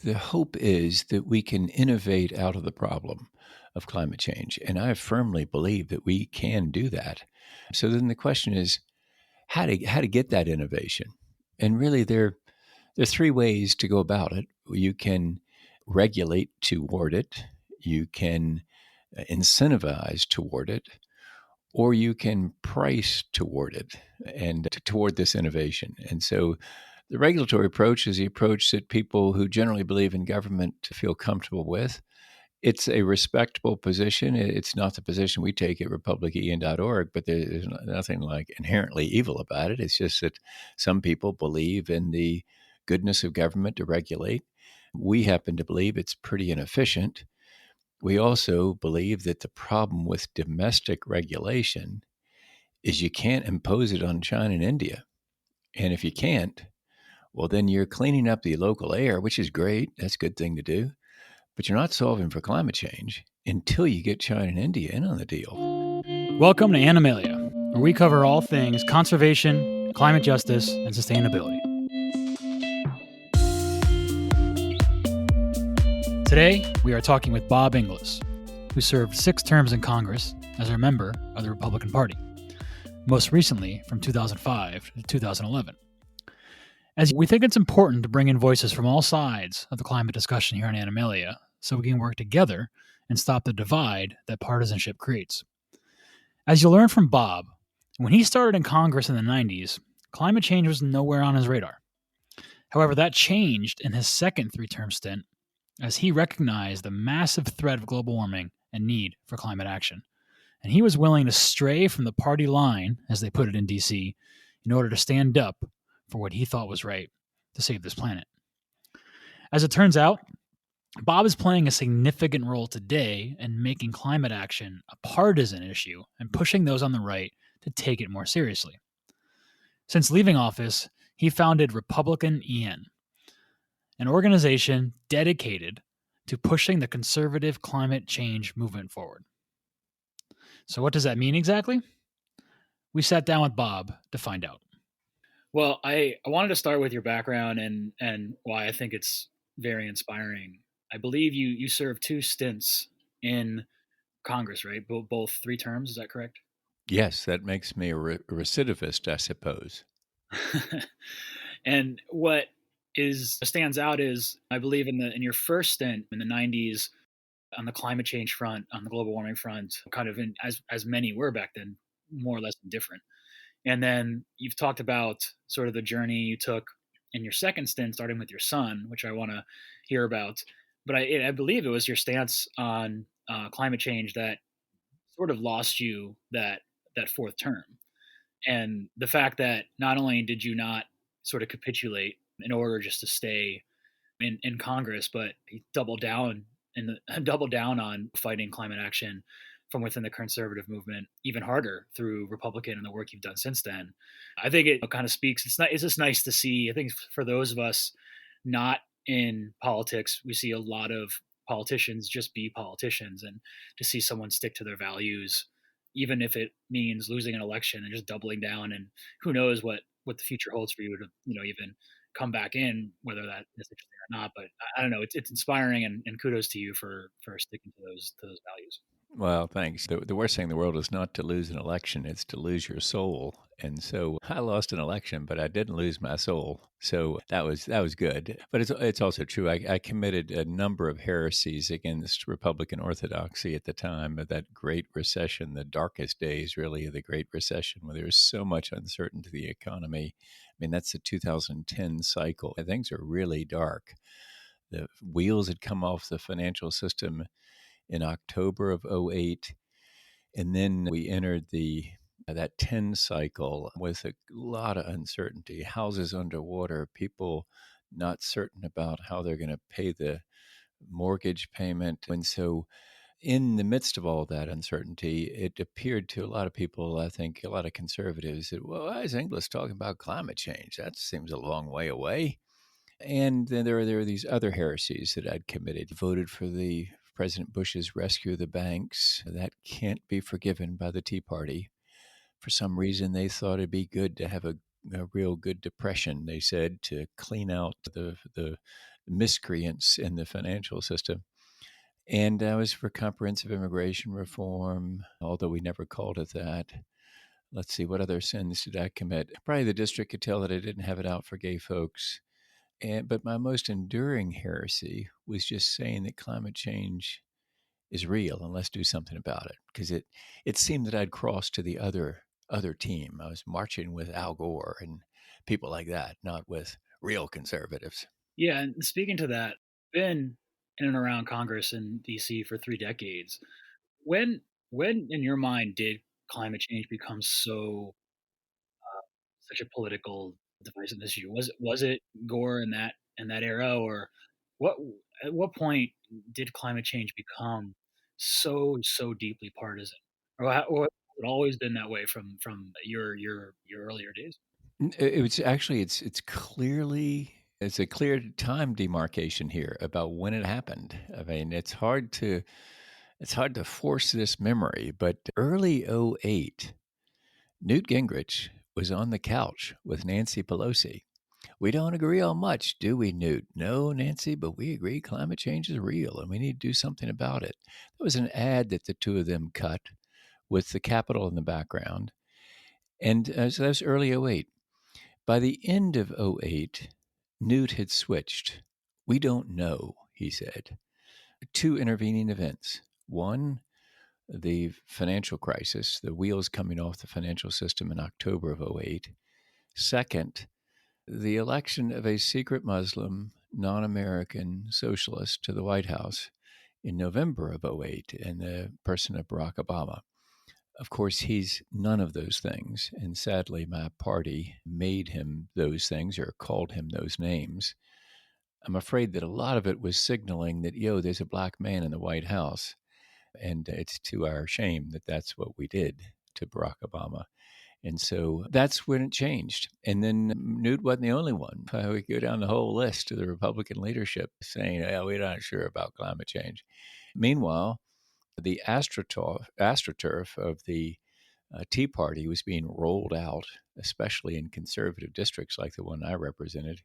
The hope is that we can innovate out of the problem of climate change. And I firmly believe that we can do that. So then the question is how to get that innovation. And really there are three ways to go about it. You can regulate toward it, you can incentivize toward it, or you can price toward it and toward this innovation. And so the regulatory approach is the approach that people who generally believe in government feel comfortable with. It's a respectable position. It's not the position we take at RepublicEN.org, but there's nothing like inherently evil about it. It's just that some people believe in the goodness of government to regulate. We happen to believe it's pretty inefficient. We also believe that the problem with domestic regulation is you can't impose it on China and India. And if you can't, well, then you're cleaning up the local air, which is great. That's a good thing to do. But you're not solving for climate change until you get China and India in on the deal. Welcome to Animalia, where we cover all things conservation, climate justice, and sustainability. Today, we are talking with Bob Inglis, who served 6 terms in Congress as a member of the Republican Party, most recently from 2005 to 2011. As we think it's important to bring in voices from all sides of the climate discussion here on Animalia so we can work together and stop the divide that partisanship creates. As you'll learn from Bob, when he started in Congress in the 90s, climate change was nowhere on his radar. However, that changed in his second 3-term stint as he recognized the massive threat of global warming and need for climate action. And he was willing to stray from the party line, as they put it in D.C., in order to stand up for what he thought was right to save this planet. As it turns out, Bob is playing a significant role today in making climate action a partisan issue and pushing those on the right to take it more seriously. Since leaving office, he founded RepublicEN, an organization dedicated to pushing the conservative climate change movement forward. So what does that mean exactly? We sat down with Bob to find out. Well, I wanted to start with your background and why I think it's very inspiring. I believe you served 2 stints in Congress, right? Both 3 terms, is that correct? Yes, that makes me a recidivist, I suppose. And what stands out is, I believe in your first stint in the 90s on the climate change front, on the global warming front, kind of as many were back then, more or less different. And then you've talked about sort of the journey you took in your second stint, starting with your son, which I want to hear about. But I believe it was your stance on climate change that sort of lost you that 4th term. And the fact that not only did you not sort of capitulate in order just to stay in Congress, but he doubled down on fighting climate action from within the conservative movement even harder through Republican and the work you've done since then. I think it kind of speaks. It's just nice to see. I think for those of us not in politics, we see a lot of politicians just be politicians, and to see someone stick to their values, even if it means losing an election and just doubling down, and who knows what the future holds for you to even come back in, whether that is interesting or not. But I don't know, it's inspiring, and kudos to you for sticking to those values. Well, thanks. The worst thing in the world is not to lose an election, it's to lose your soul. And so I lost an election, but I didn't lose my soul. So that was good. But it's also true. I committed a number of heresies against Republican orthodoxy at the time of that Great Recession, the darkest days, really, of the Great Recession, where there was so much uncertainty to the economy. I mean, that's the 2010 cycle. Things are really dark. The wheels had come off the financial system in October of 08. And then we entered that 10 cycle with a lot of uncertainty, houses underwater, people not certain about how they're going to pay the mortgage payment. And so in the midst of all that uncertainty, it appeared to a lot of people, I think a lot of conservatives, that, well, why is Inglis talking about climate change? That seems a long way away. And then there are these other heresies that I'd committed. Voted for the President Bush's rescue of the banks. That can't be forgiven by the Tea Party. For some reason, they thought it'd be good to have a real good depression, they said, to clean out the miscreants in the financial system. And I was for comprehensive immigration reform, although we never called it that. Let's see, what other sins did I commit? Probably the district could tell that I didn't have it out for gay folks. But my most enduring heresy was just saying that climate change is real and let's do something about it. Because it seemed that I'd crossed to the other team. I was marching with Al Gore and people like that, not with real conservatives. Yeah, and speaking to that, been in and around Congress in DC for 3 decades. When when in your mind did climate change become such a political divisive issue? Was it Gore in that era, or what? At what point did climate change become so deeply partisan, or has it always been that way from your earlier days? It was actually it's a clear time demarcation here about when it happened. I mean, it's hard to force this memory, but early '08, Newt Gingrich was on the couch with Nancy Pelosi. We don't agree on much, do we, Newt? No, Nancy, but we agree climate change is real and we need to do something about it. There was an ad that the two of them cut with the Capitol in the background. And so that was early '08. By the end of '08, Newt had switched. We don't know, he said. Two intervening events. One, the financial crisis, the wheels coming off the financial system in October of '08. Second, the election of a secret Muslim, non American socialist to the White House in November of '08 in the person of Barack Obama. Of course, he's none of those things. And sadly, my party made him those things or called him those names. I'm afraid that a lot of it was signaling that, there's a black man in the White House. And it's to our shame that that's what we did to Barack Obama. And so that's when it changed. And then Newt wasn't the only one. We go down the whole list of the Republican leadership saying, we're not sure about climate change. Meanwhile, the astroturf of the Tea Party was being rolled out, especially in conservative districts like the one I represented.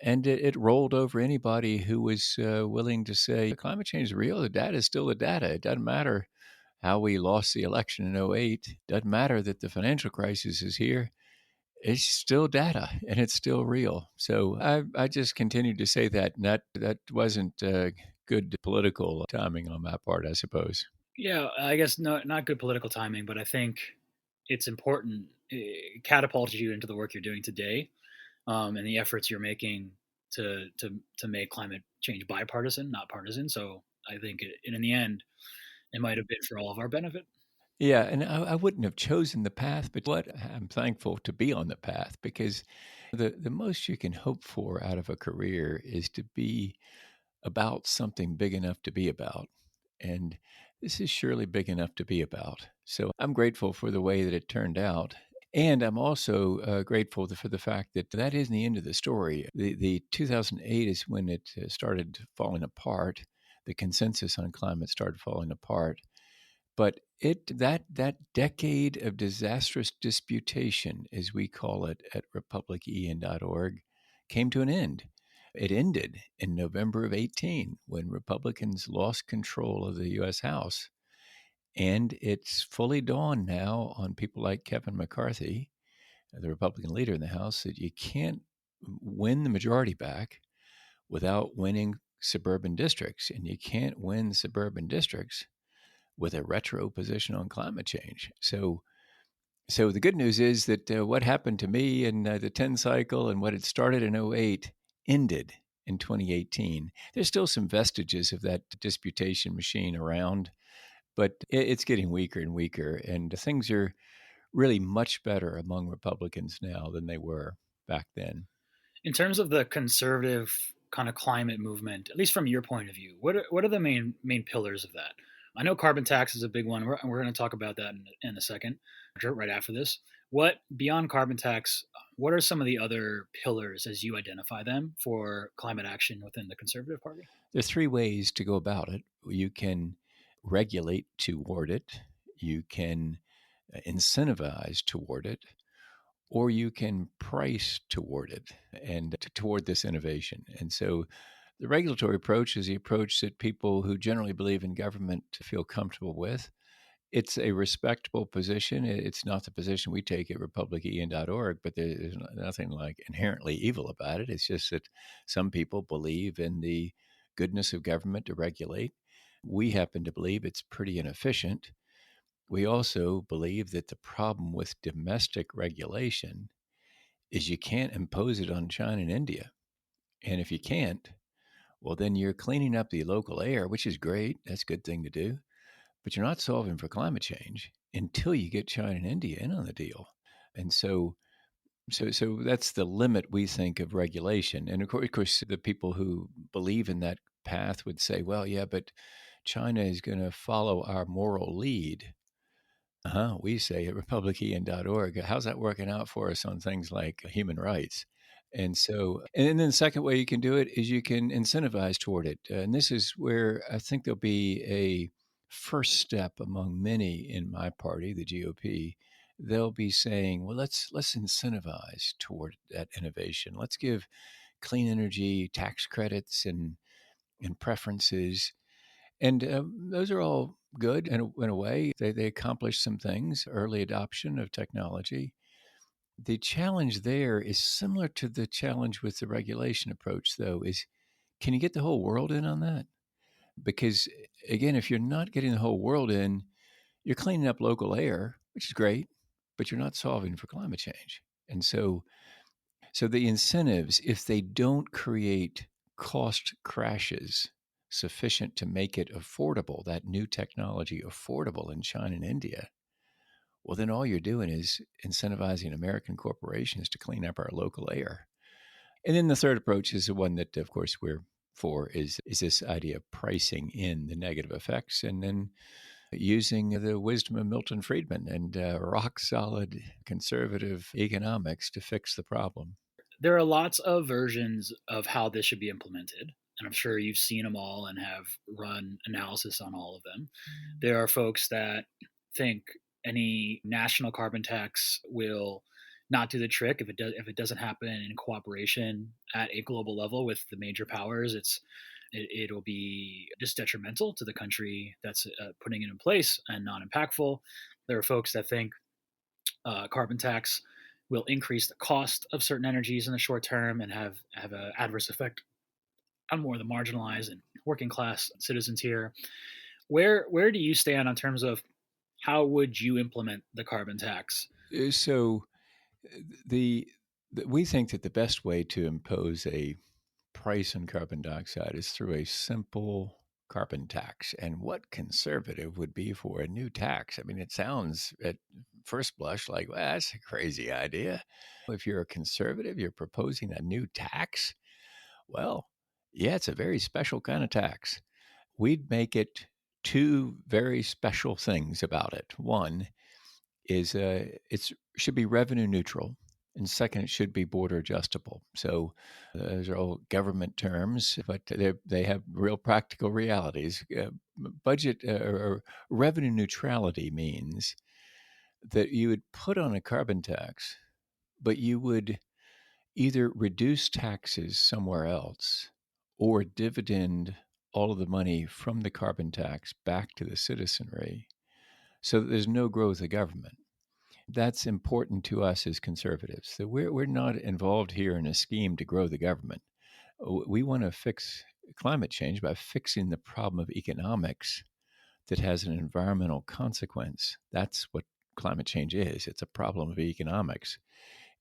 And it rolled over anybody who was willing to say climate change is real. The data is still the data. It doesn't matter how we lost the election in '08. It doesn't matter that the financial crisis is here. It's still data and it's still real. So I just continued to say that. And that wasn't good political timing on my part, I suppose. Yeah, I guess not good political timing, but I think it's important. It catapulted you into the work you're doing today, and the efforts you're making to make climate change bipartisan, not partisan. So I think in the end, it might have been for all of our benefit. Yeah, and I wouldn't have chosen the path, but what I'm thankful to be on the path because the most you can hope for out of a career is to be about something big enough to be about. And this is surely big enough to be about. So I'm grateful for the way that it turned out. And I'm also grateful for the fact that that isn't the end of the story. The 2008 is when it started falling apart. The consensus on climate started falling apart. But that decade of disastrous disputation, as we call it at RepublicEN.org, came to an end. It ended in November of '18 when Republicans lost control of the U.S. House. And it's fully dawned now on people like Kevin McCarthy, the Republican leader in the House, that you can't win the majority back without winning suburban districts. And you can't win suburban districts with a retro position on climate change. So the good news is that what happened to me in the 10 cycle and what had started in '08 ended in 2018. There's still some vestiges of that disputation machine around, but it's getting weaker and weaker. And things are really much better among Republicans now than they were back then. In terms of the conservative kind of climate movement, at least from your point of view, what are the main pillars of that? I know carbon tax is a big one. We're going to talk about that in a second, right after this. What beyond carbon tax? What are some of the other pillars as you identify them for climate action within the Conservative Party? There's three ways to go about it. You can regulate toward it, you can incentivize toward it, or you can price toward it and toward this innovation. And so The regulatory approach is the approach that people who generally believe in government feel comfortable with. It's a respectable position. It's not the position we take at RepublicEN.org, but there's nothing like inherently evil about it. It's just that some people believe in the goodness of government to regulate. We happen to believe it's pretty inefficient. We also believe that the problem with domestic regulation is you can't impose it on China and India. And if you can't, well, then you're cleaning up the local air, which is great. That's a good thing to do. But you're not solving for climate change until you get China and India in on the deal. And so that's the limit we think of regulation. And of course, the people who believe in that path would say, well, yeah, but China is going to follow our moral lead. We say at RepublicEN.org, how's that working out for us on things like human rights? And then the second way you can do it is you can incentivize toward it. And this is where I think there'll be a first step among many in my party, the GOP. They'll be saying, well, let's incentivize toward that innovation. Let's give clean energy tax credits and preferences. And those are all good in a way. They accomplish some things, early adoption of technology. The challenge there is similar to the challenge with the regulation approach, though, is can you get the whole world in on that? Because, again, if you're not getting the whole world in, you're cleaning up local air, which is great, but you're not solving for climate change. And so the incentives, if they don't create cost crashes sufficient to make it affordable, that new technology affordable in China and India, well, then all you're doing is incentivizing American corporations to clean up our local air. And then the third approach is the one that, of course, we're for is this idea of pricing in the negative effects and then using the wisdom of Milton Friedman and rock solid conservative economics to fix the problem. There are lots of versions of how this should be implemented, and I'm sure you've seen them all and have run analysis on all of them. There are folks that think any national carbon tax will not do the trick if it doesn't happen in cooperation at a global level with the major powers. It'll be just detrimental to the country that's putting it in place and not impactful. There are folks that think carbon tax will increase the cost of certain energies in the short term and have an adverse effect on more of the marginalized and working class citizens here. Where do you stand on terms of how would you implement the carbon tax? So the we think that the best way to impose a price on carbon dioxide is through a simple carbon tax. And what conservative would be for a new tax? I mean, it sounds at first blush like, well, that's a crazy idea. If you're a conservative, you're proposing a new tax. Well, yeah, it's a very special kind of tax. We'd make it two very special things about it. One is it should be revenue neutral, and second, it should be border adjustable. So those are all government terms, but they have real practical realities. Budget or revenue neutrality means that you would put on a carbon tax, but you would either reduce taxes somewhere else or dividend all of the money from the carbon tax back to the citizenry so that there's no growth of government. That's important to us as conservatives. So we're not involved here in a scheme to grow the government. We want to fix climate change by fixing the problem of economics that has an environmental consequence. That's what climate change is. It's a problem of economics.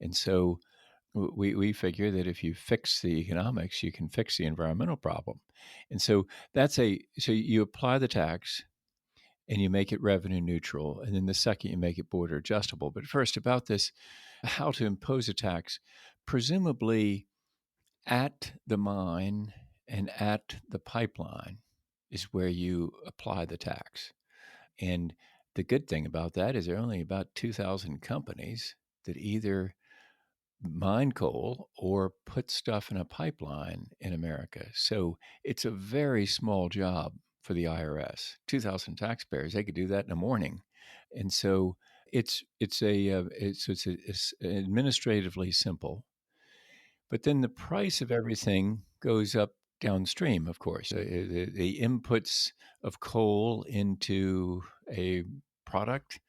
And so we figure that if you fix the economics, you can fix the environmental problem. And so so you apply the tax and you make it revenue neutral. And then the second, you make it border adjustable. But first, about this, how to impose a tax, presumably at the mine and at the pipeline is where you apply the tax. And the good thing about that is there are only about 2,000 companies that either mine coal or put stuff in a pipeline in America. So it's a very small job for the IRS. 2,000 taxpayers, they could do that in a morning. And so it's administratively simple. But then the price of everything goes up downstream, of course. The inputs of coal into a product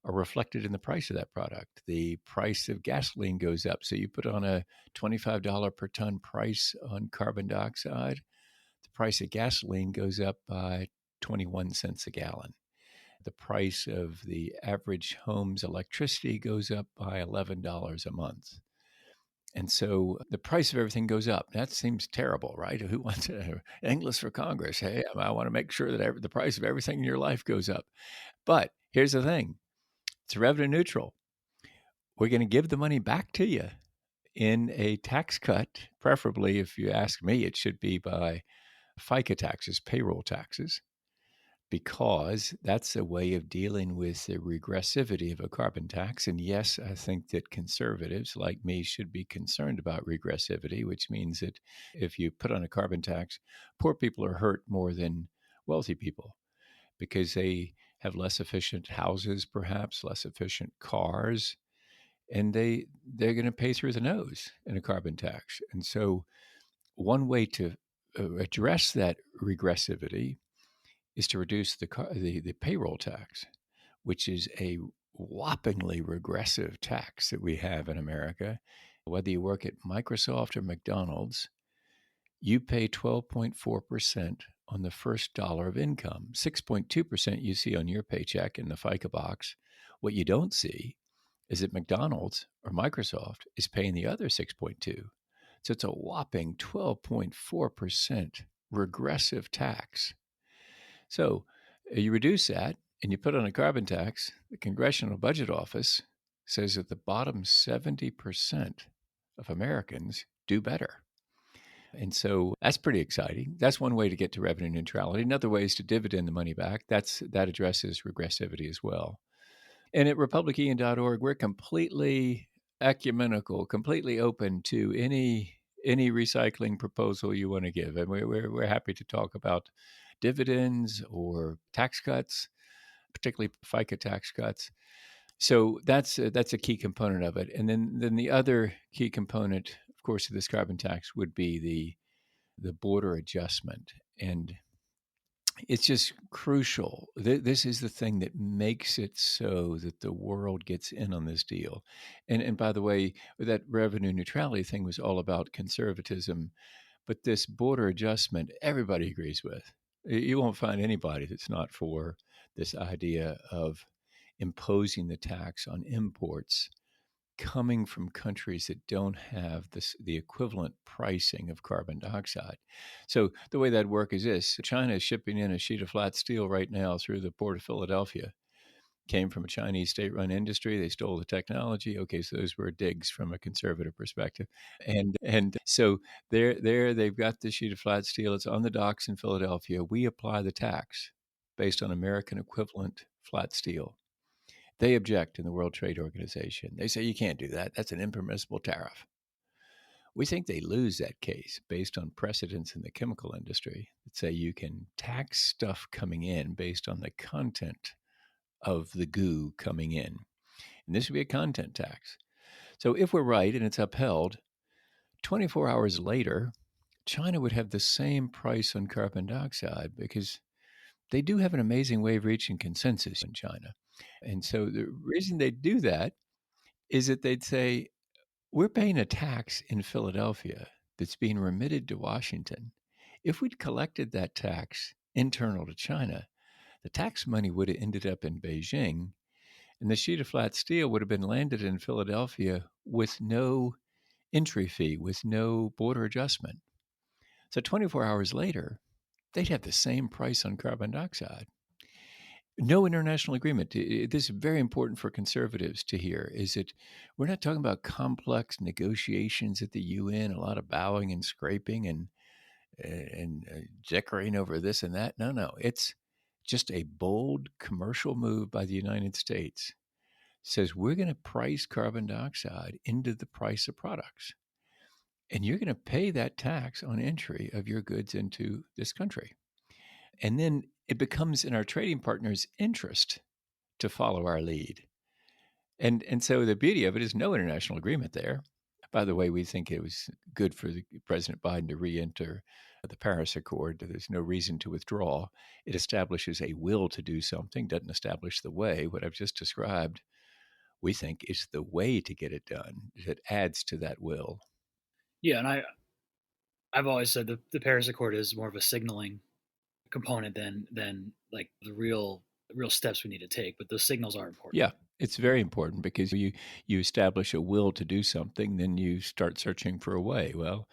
are reflected in the price of that product. The price of gasoline goes up. So you put on a $25 per ton price on carbon dioxide, the price of gasoline goes up by 21 cents a gallon. The price of the average home's electricity goes up by $11 a month. And so the price of everything goes up. That seems terrible, right? Who wants Inglis for Congress? Hey, I want to make sure that the price of everything in your life goes up. But here's the thing, it's revenue neutral. We're going to give the money back to you in a tax cut. Preferably, if you ask me, it should be by FICA taxes, payroll taxes, because that's a way of dealing with the regressivity of a carbon tax. And yes, I think that conservatives like me should be concerned about regressivity, which means that if you put on a carbon tax, poor people are hurt more than wealthy people because they have less efficient houses, perhaps less efficient cars, and they're going to pay through the nose in a carbon tax. And so one way to address that regressivity is to reduce the payroll tax, which is a whoppingly regressive tax that we have in America. Whether you work at Microsoft or McDonald's, you pay 12.4% on the first dollar of income. 6.2% you see on your paycheck in the FICA box. What you don't see is that McDonald's or Microsoft is paying the other 6.2. So it's a whopping 12.4% regressive tax. So you reduce that and you put on a carbon tax. The Congressional Budget Office says that the bottom 70% of Americans do better. And so that's pretty exciting. That's one way to get to revenue neutrality. Another way is to dividend the money back. That addresses regressivity as well. And at RepublicEN.org, we're completely ecumenical, completely open to any recycling proposal you want to give. And we're happy to talk about dividends or tax cuts, particularly FICA tax cuts. So that's a key component of it. And then the other key component, of course, of this carbon tax would be the border adjustment. And it's just crucial. This is the thing that makes it so that the world gets in on this deal. And by the way, that revenue neutrality thing was all about conservatism, but this border adjustment, everybody agrees with. You won't find anybody that's not for this idea of imposing the tax on imports coming from countries that don't have the equivalent pricing of carbon dioxide. So the way that work is this: China is shipping in a sheet of flat steel right now through the port of Philadelphia. Came from a Chinese state-run industry. They stole the technology. Okay, so those were digs from a conservative perspective, and so they've got this sheet of flat steel. It's on the docks in Philadelphia. We apply the tax based on American equivalent flat steel. They object in the World Trade Organization. They say you can't do that. That's an impermissible tariff. We think they lose that case based on precedents in the chemical industry that say you can tax stuff coming in based on the content of the goo coming in. And this would be a content tax. So if we're right and it's upheld, 24 hours later, China would have the same price on carbon dioxide because they do have an amazing way of reaching consensus in China. And so the reason they do that is that they'd say, we're paying a tax in Philadelphia that's being remitted to Washington. If we'd collected that tax internal to China, the tax money would have ended up in Beijing, and the sheet of flat steel would have been landed in Philadelphia with no entry fee, with no border adjustment. So 24 hours later, they'd have the same price on carbon dioxide. No international agreement. This is very important for conservatives to hear, is that we're not talking about complex negotiations at the UN, a lot of bowing and scraping and dickering over this and that. No. It's just a bold commercial move by the United States. It says we're going to price carbon dioxide into the price of products. And you're going to pay that tax on entry of your goods into this country. And then it becomes in our trading partners' interest to follow our lead. And so the beauty of it is no international agreement there. By the way, we think it was good for President Biden to re-enter the Paris Accord. There's no reason to withdraw. It establishes a will to do something, doesn't establish the way. What I've just described, we think, is the way to get it done. It adds to that will. Yeah, and I've always said the Paris Accord is more of a signaling component than like the real steps we need to take. But those signals are important. Yeah, it's very important because you establish a will to do something, then you start searching for a way. Well,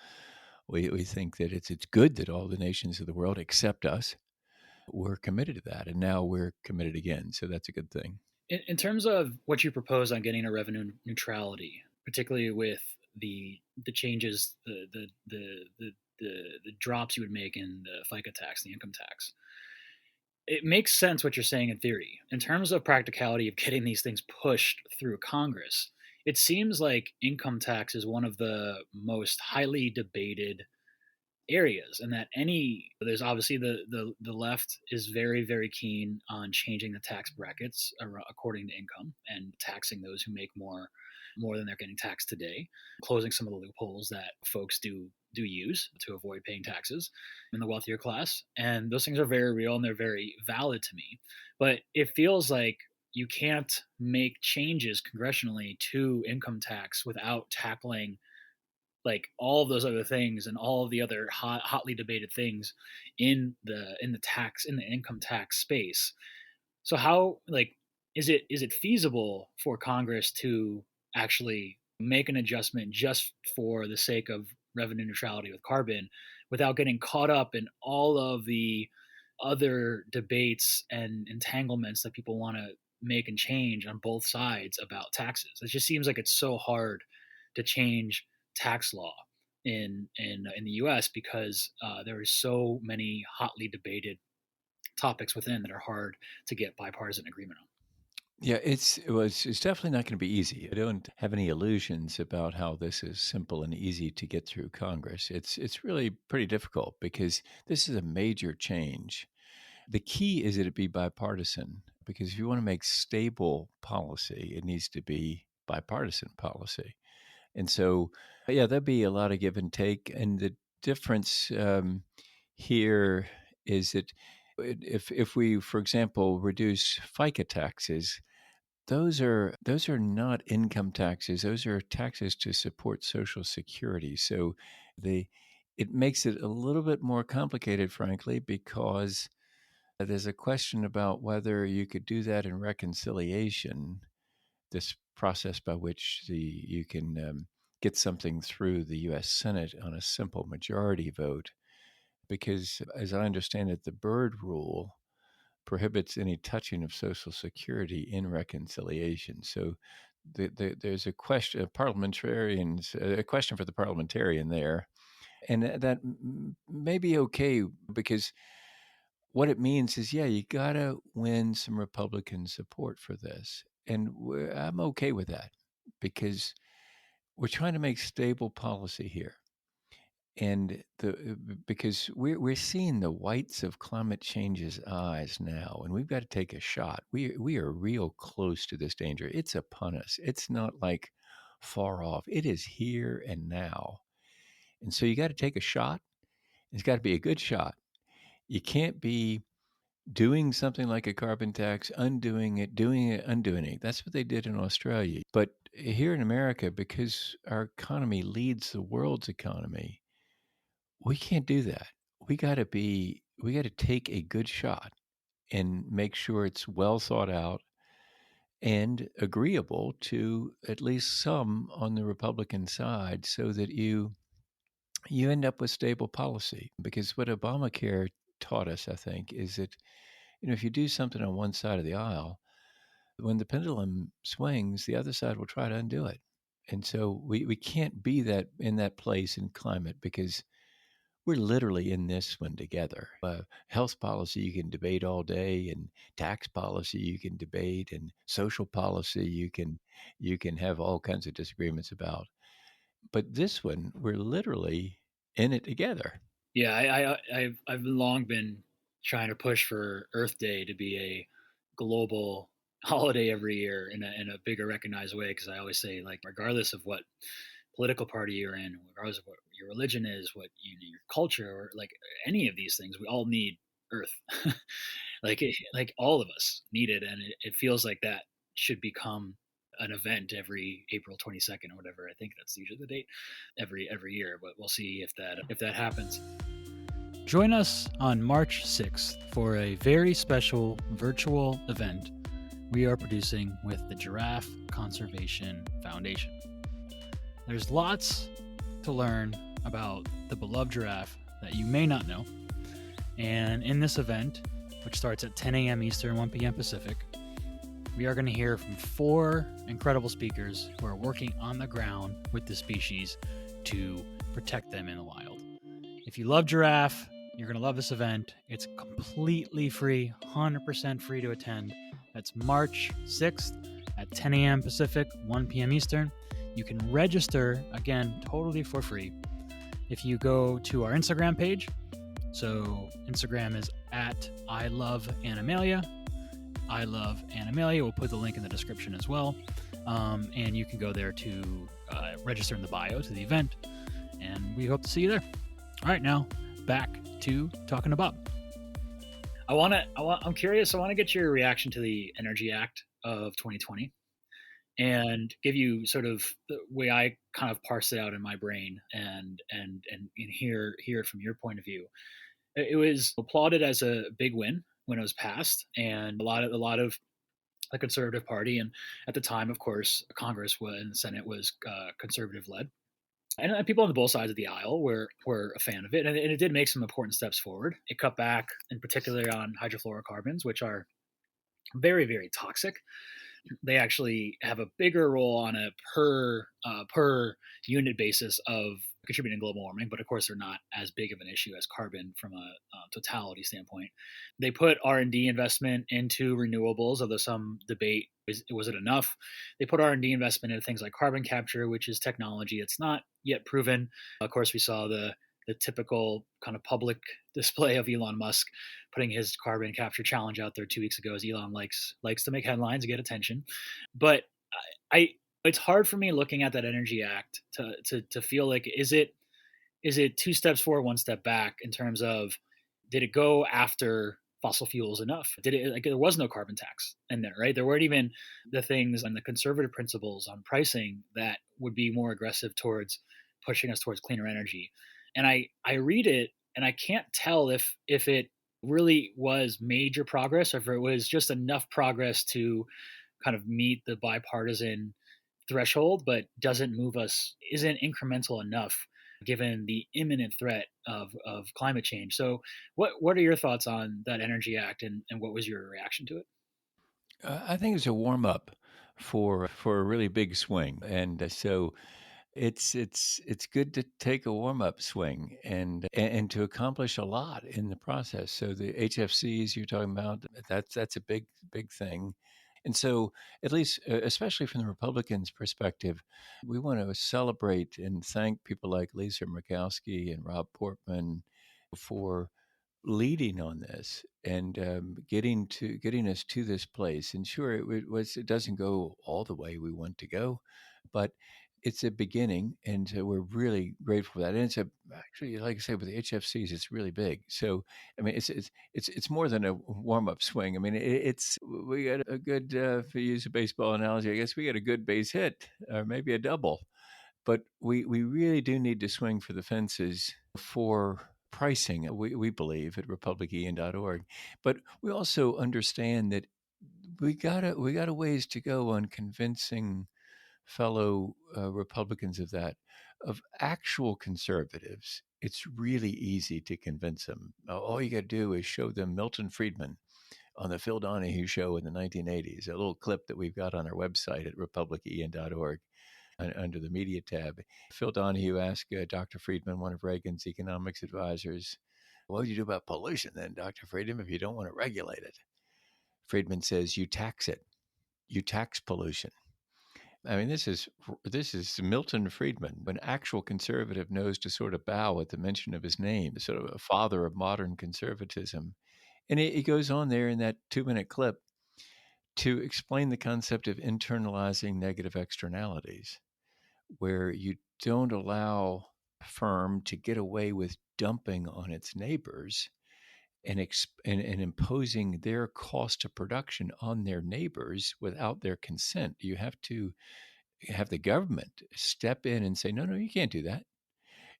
we think that it's good that all the nations of the world accept us. We're committed to that, and now we're committed again. So that's a good thing. In terms of what you propose on getting a revenue neutrality, particularly with the changes, the drops you would make in the FICA tax, the income tax, it makes sense what you're saying in theory. In terms of practicality of getting these things pushed through Congress, it seems like income tax is one of the most highly debated areas, and that there's obviously the left is very keen on changing the tax brackets according to income and taxing those who make more than they're getting taxed today, closing some of the loopholes that folks do use to avoid paying taxes in the wealthier class. And those things are very real and they're very valid to me. But it feels like you can't make changes congressionally to income tax without tackling like all of those other things and all of the other hotly debated things in the income tax space. So how like is it feasible for Congress to actually make an adjustment just for the sake of revenue neutrality with carbon without getting caught up in all of the other debates and entanglements that people want to make and change on both sides about taxes? It just seems like it's so hard to change tax law in the U.S. because there are so many hotly debated topics within that are hard to get bipartisan agreement on. Yeah, it's definitely not going to be easy. I don't have any illusions about how this is simple and easy to get through Congress. It's really pretty difficult because this is a major change. The key is that it be bipartisan because if you want to make stable policy, it needs to be bipartisan policy. And so, yeah, there'll be a lot of give and take. And the difference here is that if we, for example, reduce FICA taxes, those are not income taxes. Those are taxes to support Social Security. So the it makes it a little bit more complicated, frankly, because there's a question about whether you could do that in reconciliation, this process by which you can get something through the U.S. Senate on a simple majority vote. Because, as I understand it, the Byrd rule prohibits any touching of Social Security in reconciliation. So there's a question, a question for the parliamentarian there, and that may be okay because what it means is, yeah, you gotta win some Republican support for this, and I'm okay with that because we're trying to make stable policy here. And because we're seeing the whites of climate change's eyes now, and we've got to take a shot. We are real close to this danger. It's upon us. It's not like far off. It is here and now. And so you got to take a shot. It's got to be a good shot. You can't be doing something like a carbon tax, undoing it, doing it, undoing it. That's what they did in Australia. But here in America, because our economy leads the world's economy, we can't do that. We got to take a good shot and make sure it's well thought out and agreeable to at least some on the Republican side so that you end up with stable policy. Because what Obamacare taught us, I think, is that if you do something on one side of the aisle, when the pendulum swings, the other side will try to undo it. And so we can't be that in that place in climate because we're literally in this one together. Health policy you can debate all day, and tax policy you can debate, and social policy you can have all kinds of disagreements about. But this one, we're literally in it together. Yeah, I've long been trying to push for Earth Day to be a global holiday every year in a bigger recognized way because I always say like regardless of what political party you're in, regardless of what your religion is, what your culture, or like any of these things. We all need Earth, like all of us need it, and it feels like that should become an event every April 22nd or whatever. I think that's usually the date every year, but we'll see if that happens. Join us on March 6th for a very special virtual event we are producing with the Giraffe Conservation Foundation. There's lots to learn about the beloved giraffe that you may not know. And in this event, which starts at 10 a.m. Eastern, 1 p.m. Pacific, we are going to hear from 4 incredible speakers who are working on the ground with the species to protect them in the wild. If you love giraffe, you're going to love this event. It's completely free, 100% free to attend. That's March 6th at 10 a.m. Pacific, 1 p.m. Eastern. You can register, again, totally for free, if you go to our Instagram page. So Instagram is at I Love Animalia. I Love Animalia. We'll put the link in the description as well. And you can go there to register in the bio to the event. And we hope to see you there. All right, now back to talking to Bob. I'm curious. I want to get your reaction to the Energy Act of 2020 and give you sort of the way I kind of parse it out in my brain and hear it from your point of view. It was applauded as a big win when it was passed, and a lot of the Conservative Party, and at the time, of course, Congress and the Senate was conservative led. And people on both sides of the aisle were a fan of it, and it did make some important steps forward. It cut back, in particular, on hydrofluorocarbons, which are very, very toxic. They actually have a bigger role on a per unit basis of contributing to global warming, but of course they're not as big of an issue as carbon from a totality standpoint. They put R&D investment into renewables, although some debate was it enough. They put R&D investment into things like carbon capture, which is technology that's not yet proven. Of course, we saw the typical kind of public display of Elon Musk putting his carbon capture challenge out there 2 weeks ago, as Elon likes to make headlines and get attention. But it's hard for me looking at that Energy Act to feel like is it 2 steps forward, 1 step back in terms of, did it go after fossil fuels enough? Did it, like, there was no carbon tax in there, right? There weren't even the things and the conservative principles on pricing that would be more aggressive towards pushing us towards cleaner energy. And I read it and I can't tell if it really was major progress or if it was just enough progress to kind of meet the bipartisan threshold, but doesn't move us, isn't incremental enough given the imminent threat of climate change. So what are your thoughts on that Energy Act, and what was your reaction to it? I think it's a warm up for a really big swing, and so it's good to take a warm up swing and to accomplish a lot in the process. So the HFCs you're talking about, that's a big thing. And so, at least, especially from the Republicans' perspective, we want to celebrate and thank people like Lisa Murkowski and Rob Portman for leading on this and getting us to this place. And sure, it doesn't go all the way we want to go, but it's a beginning, and so we're really grateful for that. And it's actually, like I say, with the HFCs, it's really big. So I mean, it's more than a warm up swing. I mean, we got a good, if you use a baseball analogy, I guess we got a good base hit or maybe a double, but we really do need to swing for the fences for pricing, we believe at RepublicEN.org. But we also understand that we got a ways to go on convincing fellow Republicans of actual conservatives. It's really easy to convince them. All you got to do is show them Milton Friedman on the Phil Donahue show in the 1980s, a little clip that we've got on our website at RepublicEN.org. Under the media tab, Phil Donahue asked Dr. Friedman, one of Reagan's economics advisors, what would you do about pollution then, Dr. Friedman, if you don't want to regulate it? Friedman says, you tax it. You tax pollution. I mean, this is Milton Friedman, an actual conservative knows to sort of bow at the mention of his name, sort of a father of modern conservatism. And he goes on there in that 2-minute clip to explain the concept of internalizing negative externalities, where you don't allow firm to get away with dumping on its neighbors and imposing their cost of production on their neighbors without their consent. You have to have the government step in and say, no, no, you can't do that.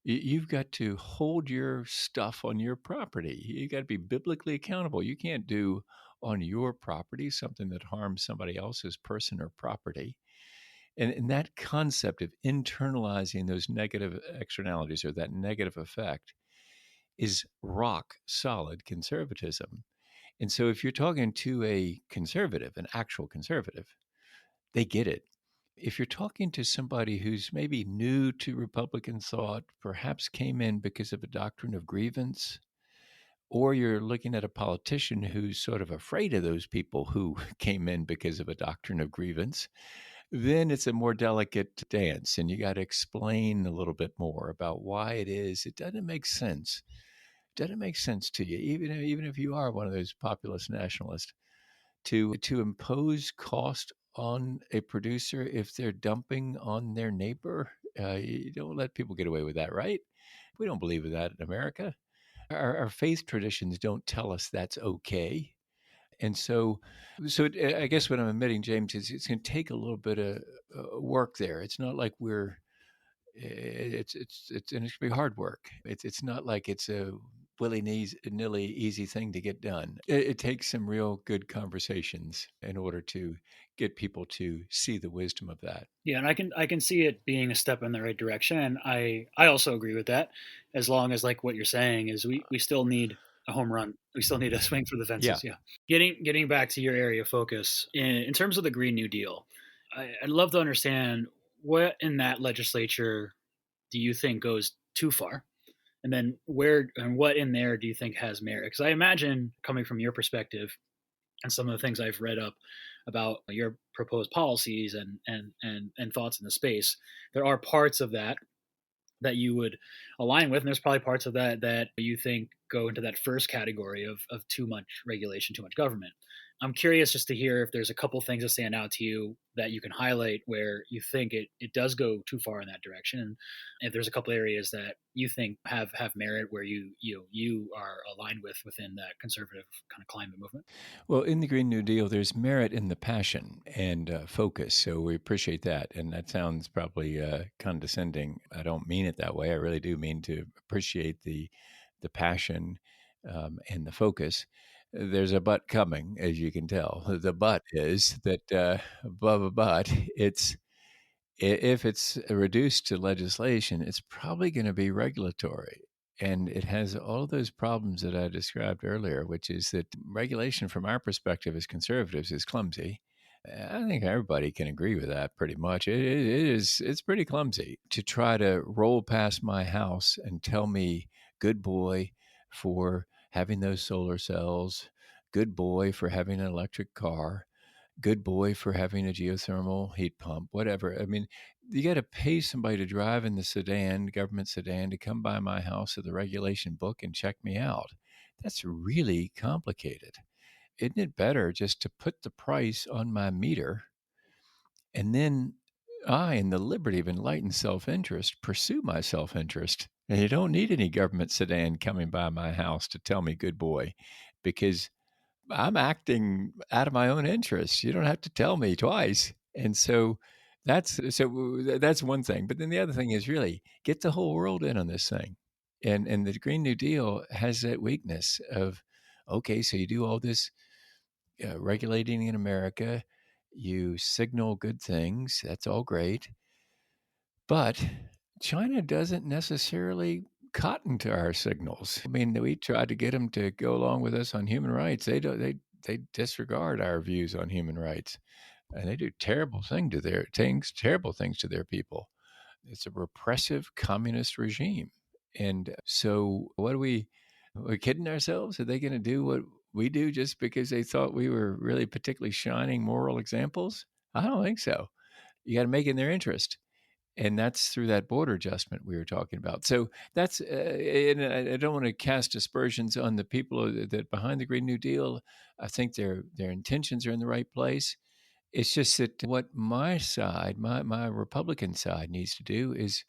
You've got to hold your stuff on your property. You got to be biblically accountable. You can't do on your property something that harms somebody else's person or property. And that concept of internalizing those negative externalities or that negative effect is rock solid conservatism. And so if you're talking to a conservative, an actual conservative, they get it. If you're talking to somebody who's maybe new to Republican thought, perhaps came in because of a doctrine of grievance, or you're looking at a politician who's sort of afraid of those people who came in because of a doctrine of grievance, then it's a more delicate dance. And you got to explain a little bit more about why it is. It doesn't make sense. Doesn't make sense to you, even if you are one of those populist nationalists, to impose cost on a producer if they're dumping on their neighbor. You don't let people get away with that, right? We don't believe in that in America. Our faith traditions don't tell us that's okay. And I guess what I'm admitting, James, is it's going to take a little bit of work there. It's not like it's and it's going to be hard work. It's not like it's a nilly easy thing to get done. It takes some real good conversations in order to get people to see the wisdom of that. Yeah, and I can see it being a step in the right direction, and I also agree with that. As long as, like what you're saying is, we still need a home run. We still need a swing for the Yeah. fences. Yeah. Getting back to your area of focus in terms of the Green New Deal, I'd love to understand what in that legislature do you think goes too far, and then where and what in there do you think has merit? Because I imagine, coming from your perspective and some of the things I've read up about your proposed policies and thoughts in the space, there are parts of that you would align with, and there's probably parts of that you think go into that first category of too much regulation, too much government. I'm curious just to hear if there's a couple things that stand out to you that you can highlight where you think it does go too far in that direction, and if there's a couple areas that you think have merit where you are aligned with within that conservative kind of climate movement. Well, in the Green New Deal, there's merit in the passion and focus. So we appreciate that. And that sounds probably condescending. I don't mean it that way. I really do mean to appreciate the passion and the focus. There's a but coming, as you can tell. The but is that, but if it's reduced to legislation, it's probably going to be regulatory. And it has all those problems that I described earlier, which is that regulation from our perspective as conservatives is clumsy. I think everybody can agree with that pretty much. It's pretty clumsy to try to roll past my house and tell me, good boy for having those solar cells, good boy for having an electric car, good boy for having a geothermal heat pump, whatever. I mean, you got to pay somebody to drive in the sedan, government sedan, to come by my house with a regulation book and check me out. That's really complicated. Isn't it better just to put the price on my meter and then I, in the liberty of enlightened self interest, pursue my self interest? And you don't need any government sedan coming by my house to tell me good boy, because I'm acting out of my own interest. You don't have to tell me twice. And that's one thing. But then the other thing is really get the whole world in on this thing. And the Green New Deal has that weakness of, okay, so you do all this regulating in America, you signal good things, that's all great, but China doesn't necessarily cotton to our signals. I mean, we tried to get them to go along with us on human rights. They don't. They disregard our views on human rights, and they do terrible things to their people. It's a repressive communist regime, and so what are we? We're kidding ourselves? Are they going to do what we do just because they thought we were really particularly shining moral examples? I don't think so. You got to make it in their interest, and that's through that border adjustment we were talking about. So that's, and I don't want to cast aspersions on the people that behind the Green New Deal. I think their intentions are in the right place. It's just that what my side, my Republican side, needs to do is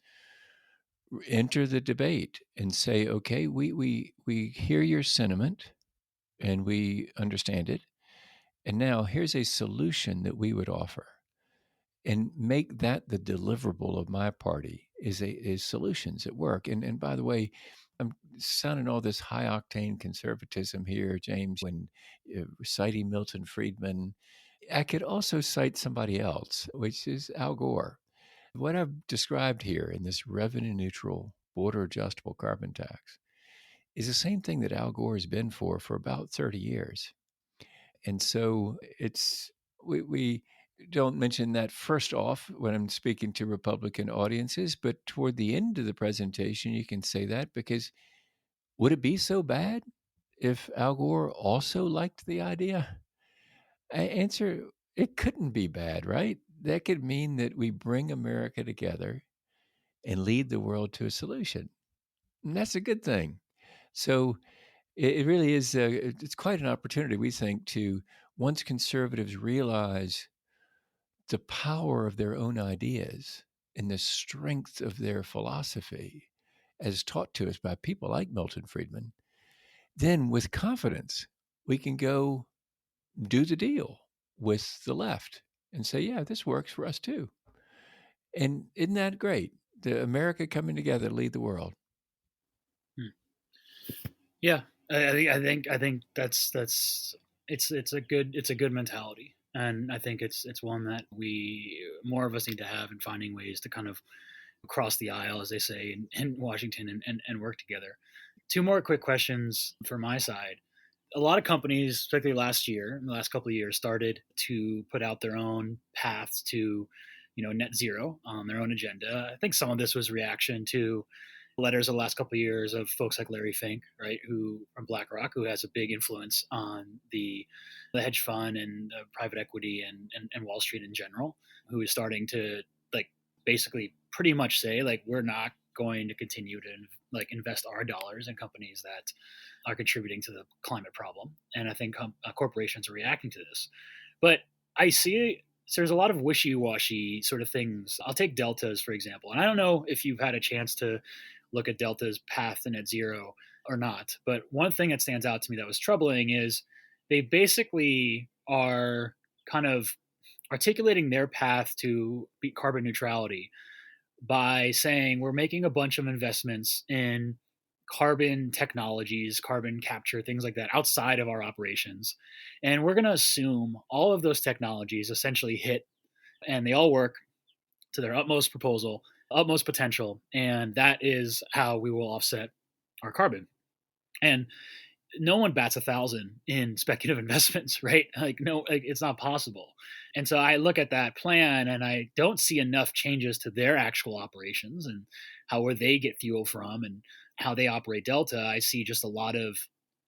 enter the debate and say, okay, we hear your sentiment and we understand it. And now here's a solution that we would offer, and make that the deliverable of my party is solutions at work. And by the way, I'm sounding all this high octane conservatism here, James, when citing Milton Friedman. I could also cite somebody else, which is Al Gore. What I've described here in this revenue neutral, border adjustable carbon tax is the same thing that Al Gore has been for about 30 years. And so we don't mention that first off when I'm speaking to Republican audiences, but toward the end of the presentation, you can say that because would it be so bad if Al Gore also liked the idea? Answer, it couldn't be bad, right? That could mean that we bring America together and lead the world to a solution. And that's a good thing. So it really is, it's quite an opportunity, we think, to once conservatives realize the power of their own ideas and the strength of their philosophy as taught to us by people like Milton Friedman, then with confidence, we can go do the deal with the left and say, yeah, this works for us too. And isn't that great? The America coming together to lead the world. Hmm. Yeah, I think that's it's a good mentality, and I think it's one that we more of us need to have in finding ways to kind of cross the aisle, as they say in Washington, and work together. Two more quick questions for my side. A lot of companies, particularly last year, in the last couple of years, started to put out their own paths to, net zero on their own agenda. I think some of this was reaction to letters of the last couple of years of folks like Larry Fink, right, who from BlackRock, who has a big influence on the hedge fund and private equity and Wall Street in general, who is starting to like basically pretty much say like we're not going to continue to like invest our dollars in companies that are contributing to the climate problem. And I think corporations are reacting to this. But I see so there's a lot of wishy-washy sort of things. I'll take deltas for example, and I don't know if you've had a chance to look at delta's path to net zero or not. But one thing that stands out to me that was troubling is they basically are kind of articulating their path to carbon neutrality by saying we're making a bunch of investments in carbon technologies, carbon capture, things like that outside of our operations. And we're going to assume all of those technologies essentially hit and they all work to their utmost potential. And that is how we will offset our carbon. And no one bats 1,000 in speculative investments, right? Like, no, like, it's not possible. And so I look at that plan and I don't see enough changes to their actual operations and how where they get fuel from and how they operate Delta. I see just a lot of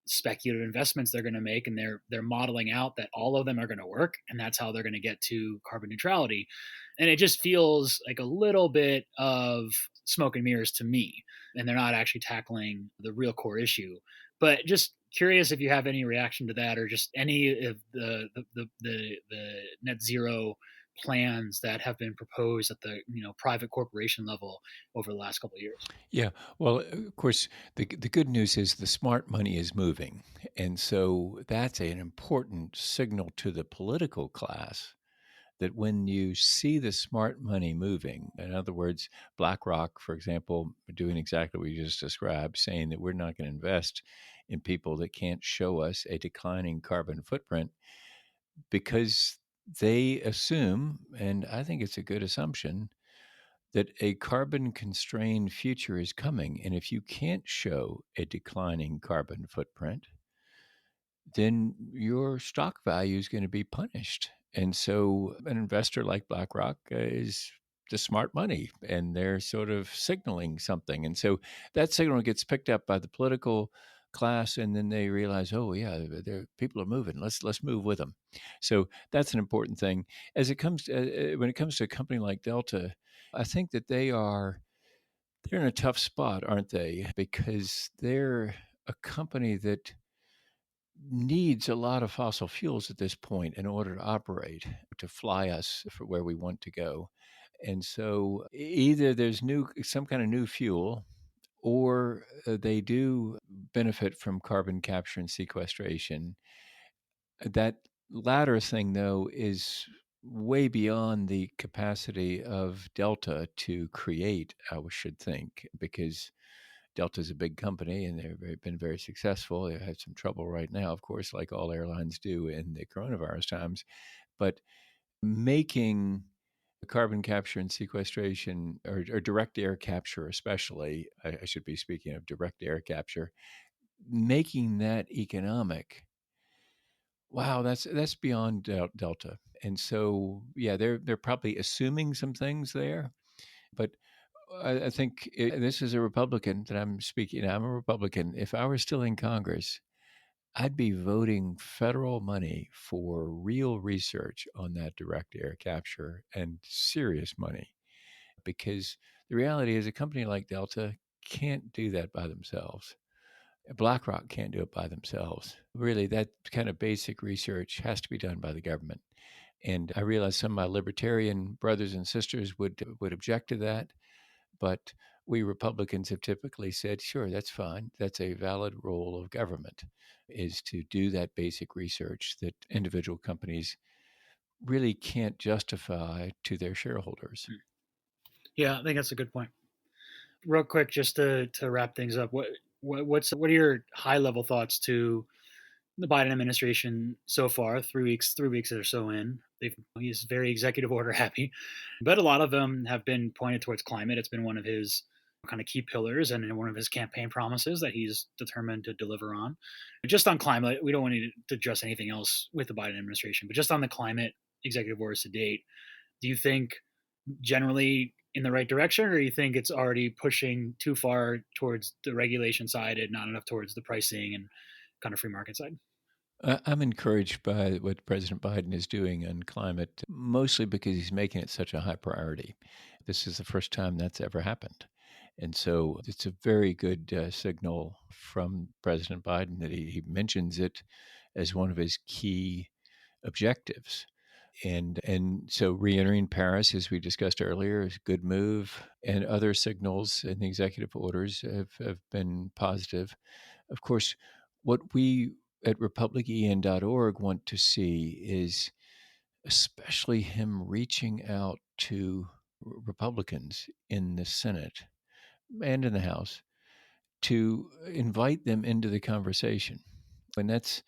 speculative investments they're going to make, and they're modeling out that all of them are going to work, and that's how they're going to get to carbon neutrality. And it just feels like a little bit of smoke and mirrors to me, and they're not actually tackling the real core issue. But just curious if you have any reaction to that, or just any of the net zero plans that have been proposed at the private corporation level over the last couple of years. Yeah. Well, of course, the good news is the smart money is moving. And so that's an important signal to the political class that when you see the smart money moving, in other words, BlackRock, for example, doing exactly what you just described, saying that we're not going to invest in people that can't show us a declining carbon footprint because they assume, and I think it's a good assumption, that a carbon constrained future is coming. And if you can't show a declining carbon footprint, then your stock value is going to be punished. And so an investor like BlackRock is the smart money and they're sort of signaling something. And so that signal gets picked up by the political class and then they realize, oh yeah, people are moving. Let's move with them. So that's an important thing. As it comes when it comes to a company like Delta, I think that they're in a tough spot, aren't they? Because they're a company that needs a lot of fossil fuels at this point in order to operate, to fly us for where we want to go. And so either there's some kind of new fuel, or they do benefit from carbon capture and sequestration. That latter thing, though, is way beyond the capacity of Delta to create, I should think, because Delta's a big company and been very successful. They have some trouble right now, of course, like all airlines do in the coronavirus times. But making carbon capture and sequestration, or direct air capture, especially, I should be speaking of direct air capture, making that economic. Wow, that's beyond Delta. And so, yeah, they're probably assuming some things there, but I think this is a Republican that I'm speaking. I'm a Republican. If I were still in Congress, I'd be voting federal money for real research on that direct air capture, and serious money, because the reality is a company like Delta can't do that by themselves. BlackRock can't do it by themselves. Really, that kind of basic research has to be done by the government. And I realize some of my libertarian brothers and sisters would object to that, but we Republicans have typically said, sure, that's fine. That's a valid role of government, is to do that basic research that individual companies really can't justify to their shareholders. Yeah, I think that's a good point. Real quick, just to wrap things up, what are your high level thoughts to the Biden administration so far? 3 weeks or so in, he's very executive order happy, but a lot of them have been pointed towards climate. It's been one of his kind of key pillars and one of his campaign promises that he's determined to deliver on. Just on climate, we don't want to address anything else with the Biden administration, but just on the climate executive orders to date, do you think generally in the right direction, or do you think it's already pushing too far towards the regulation side and not enough towards the pricing and kind of free market side? I'm encouraged by what President Biden is doing on climate, mostly because he's making it such a high priority. This is the first time that's ever happened. And so it's a very good signal from President Biden that he mentions it as one of his key objectives. And so reentering Paris, as we discussed earlier, is a good move. And other signals in the executive orders have been positive. Of course, what we at RepublicEN.org want to see is especially him reaching out to Republicans in the Senate and in the House to invite them into the conversation. And this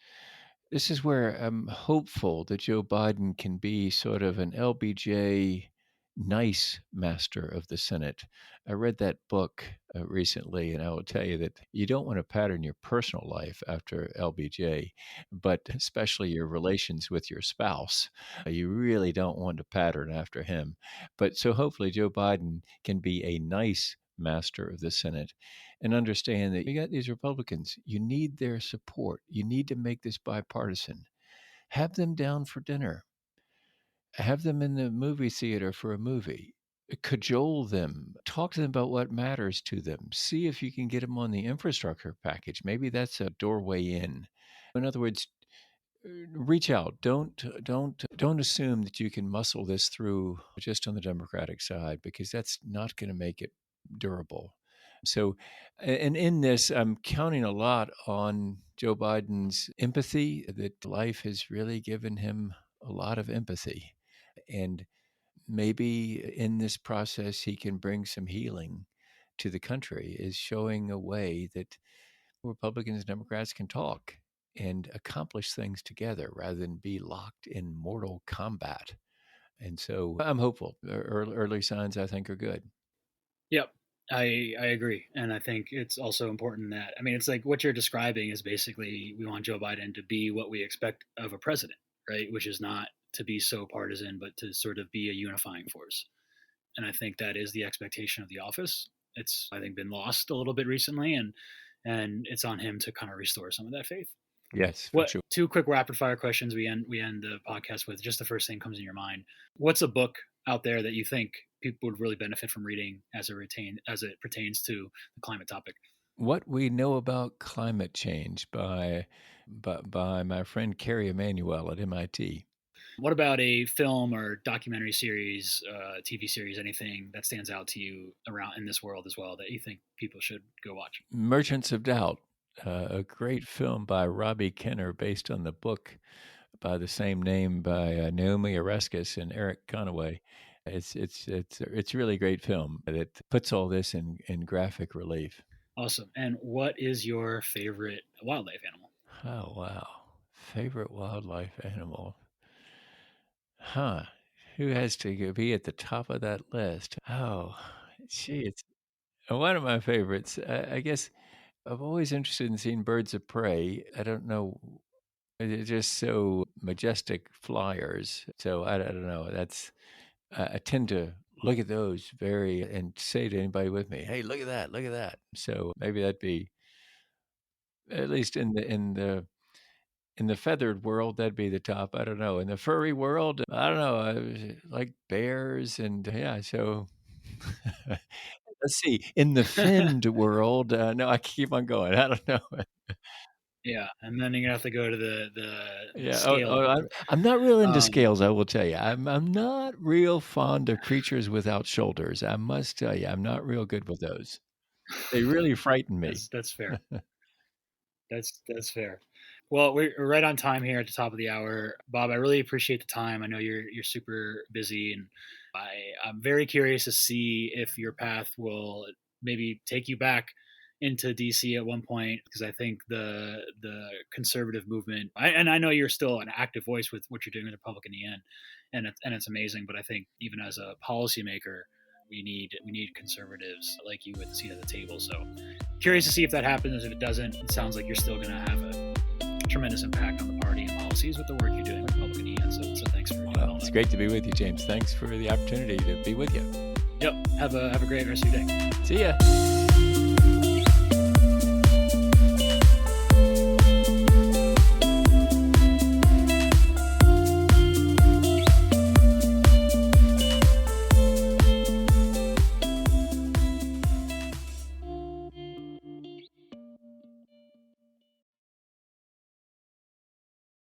is where I'm hopeful that Joe Biden can be sort of an LBJ nice master of the Senate. I read that book recently, and I will tell you that you don't want to pattern your personal life after LBJ, but especially your relations with your spouse. You really don't want to pattern after him. But so hopefully Joe Biden can be a nice master of the Senate and understand that you got these Republicans. You need their support. You need to make this bipartisan. Have them down for dinner. Have them in the movie theater for a movie. Cajole them. Talk to them about what matters to them. See if you can get them on the infrastructure package. Maybe that's a doorway in. In other words, reach out. Don't assume that you can muscle this through just on the Democratic side, because that's not going to make it durable. So, and in this, I'm counting a lot on Joe Biden's empathy, that life has really given him a lot of empathy. And maybe in this process, he can bring some healing to the country, is showing a way that Republicans and Democrats can talk and accomplish things together rather than be locked in mortal combat. And so I'm hopeful. Early signs, I think, are good. Yep. I agree. And I think it's also important that, I mean, it's like what you're describing is basically we want Joe Biden to be what we expect of a president, right? Which is not to be so partisan, but to sort of be a unifying force. And I think that is the expectation of the office. It's, I think, been lost a little bit recently, and it's on him to kind of restore some of that faith. Yes, for What sure. two quick rapid fire questions we end the podcast with? Just the first thing comes in your mind. What's a book out there that you think people would really benefit from reading as it pertains to the climate topic? What We Know About Climate Change by my friend Carrie Emanuel at MIT. What about a film or documentary series, TV series, anything that stands out to you around in this world as well that you think people should go watch? Merchants of Doubt, a great film by Robbie Kenner based on the book by the same name by Naomi Oreskes and Eric Conaway. It's a really great film that puts all this in graphic relief. Awesome. And what is your favorite wildlife animal? Oh wow, favorite wildlife animal? Huh? Who has to be at the top of that list? Oh, gee, it's one of my favorites. I guess I'm always interested in seeing birds of prey. I don't know. They're just so majestic flyers. So I don't know. I tend to look at those very and say to anybody with me, "Hey, look at that! Look at that!" So maybe that'd be at least in the feathered world, that'd be the top. I don't know. In the furry world, I don't know. I like bears and yeah. So let's see. In the finned world, no, I keep on going. I don't know. Yeah, and then you're gonna have to go to the Yeah. scale I'm, world. I'm not real into Um, scales. I will tell you. I'm not real fond of creatures without shoulders. I must tell you, I'm not real good with those. They really frighten me. that's fair. That's fair. Well, we're right on time here at the top of the hour, Bob. I really appreciate the time. I know you're super busy, and I'm very curious to see if your path will maybe take you back into DC at one point, because I think the conservative movement, and I know you're still an active voice with what you're doing with RepublicEN, and it's amazing. But I think even as a policymaker, we need conservatives like you with a seat at the table. So curious to see if that happens. If it doesn't, it sounds like you're still going to have a tremendous impact on the party and policies with the work you're doing with RepublicEN. So thanks for doing all It's that. great to be with you, James. Thanks for the opportunity to be with you. Yep. Have a great rest of your day. See ya.